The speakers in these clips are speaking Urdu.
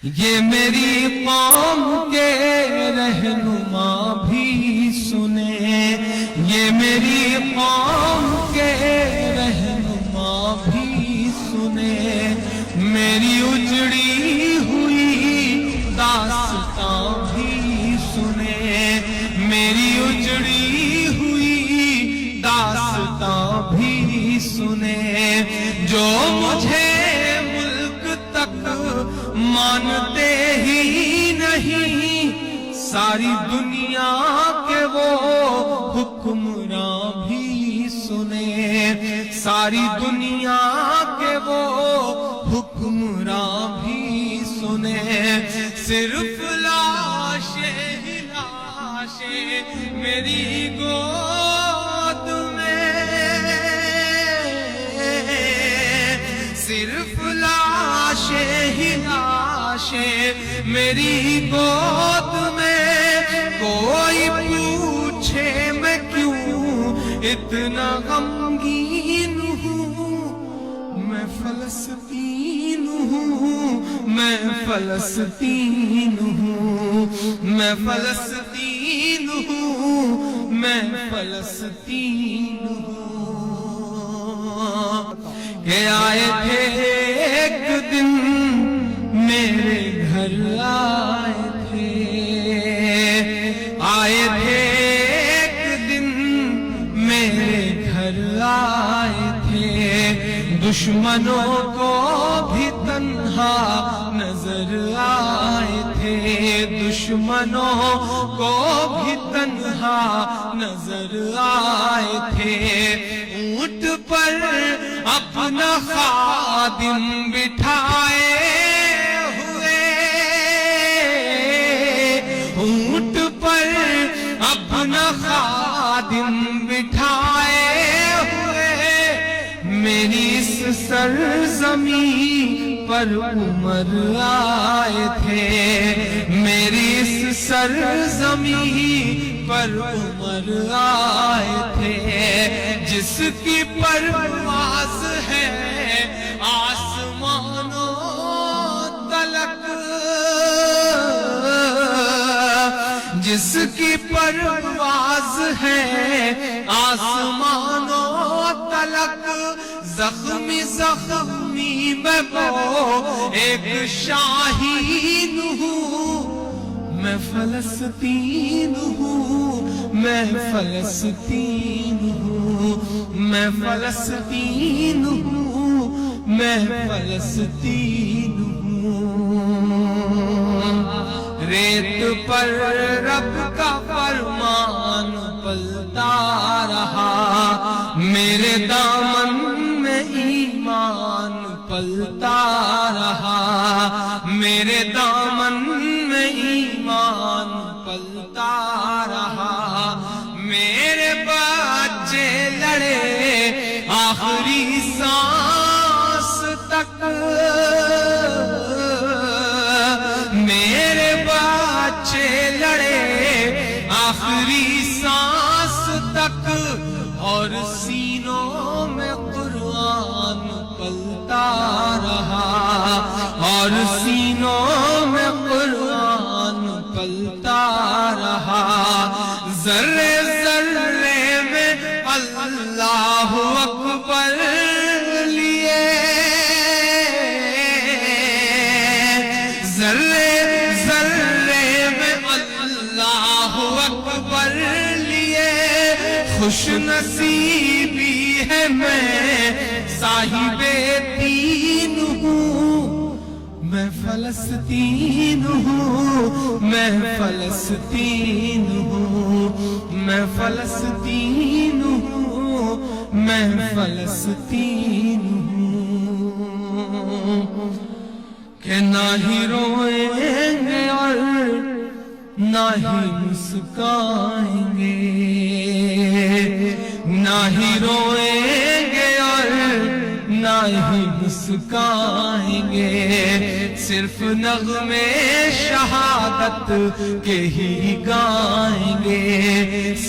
یہ میری قوم کے رہنما بھی سنے، یہ میری قوم کے رہنما بھی سنے، میری اجڑی ہوئی داستان بھی سنے، میری اجڑی ہوئی داستان بھی سنے، جو مجھے ملک تک مانتے ہی نہیں، ساری دنیا کے وہ حکمراں بھی سنے، ساری دنیا کے وہ حکمراں بھی سنے، صرف لاشیں ہی لاشیں میری گود میں، صرف لاشیں ہی لاشیں میری گود میں، کوئی پوچھے میں کیوں اتنا غمگین ہوں، میں فلسطین ہوں، میں فلسطین ہوں، میں فلسطین ہوں، میں فلسطین ہوں، کہ آئے تھے ایک دن میرے گھر، آئے تھے ایک دن میرے گھر، آئے تھے دشمنوں کو بھی تنہا نظر آئے تھے، دشمنوں کو بھی تنہا نظر آئے تھے، اونٹ پر اپنا خادم بٹھائے ہوئے، اونٹ پر اپنا خادم بٹھائے ہوئے، میری اس سرزمین پر عمر آئے تھے، میری اس سرزمین پر عمر آئے تھے، جس کی پرواز ہے آسمانوں تلک، جس کی پرواز ہے آسمانوں تلک، زخمی زخمی میں وہ ایک شاہین ہوں، میں فلسطین ہوں، میں فلسطین ہوں، میں فلسطین ہوں، میں فلسطین ہوں، ریت پر رب کا فرمان پلتا رہا، میرے دامن میں ایمان پلتا رہا، میرے دامن میں ایمان پلتا رہا، میرے بچے لڑے آخری سانس تک، میرے بچے لڑے آخری سانس تک، اور سینوں میں قرآن پلتا رہا، اور سینوں میں قرآن پلتا رہا، ذرے ذرے میں اللہ اکبر لیے، ذرے ذرے میں اللہ اکبر لیے، خوش نصیبی ہے میں صاحب دین ہوں، میں فلسطین ہوں، میں فلسطین ہوں، میں فلسطین ہوں، میں فلسطین ہوں، کہ نہ ہی روئیں گے اور نہ ہی مسکائیں گے، نہ ہی روئیں گے اور نہ ہی مسکائیں گے، صرف نغمے شہادت کے ہی گائیں گے،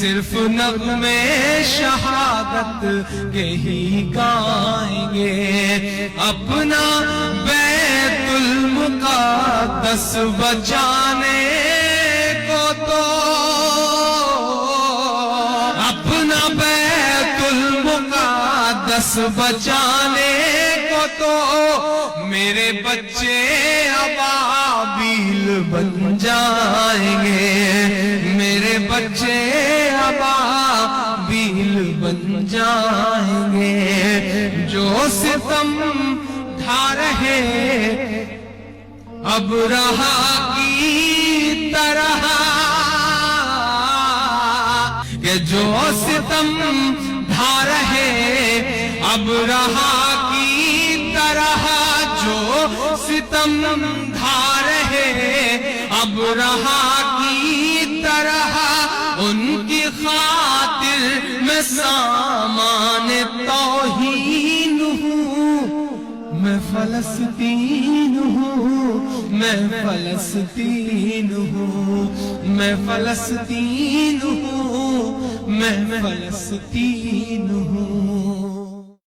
صرف نغمے شہادت کے ہی گائیں گے، اپنا بیت المقدس مقدس بچانے کو تو اپنا بیت المقدس بچانے کو تو میرے بچے ابابیل بن جائیں گے، میرے بچے ابابیل بن جائیں گے، جو ستم ڈھا رہے ابرہا کی طرح، کہ جو ستم ڈھا رہے ابرہا کی طرح، جو ستم ڈھا رہے ابرہا کی طرح، ان کی خاطر میں سامان توہین ہوں، میں فلسطین ہوں، میں فلسطین ہوں، میں فلسطین ہوں، میں فلسطین ہوں۔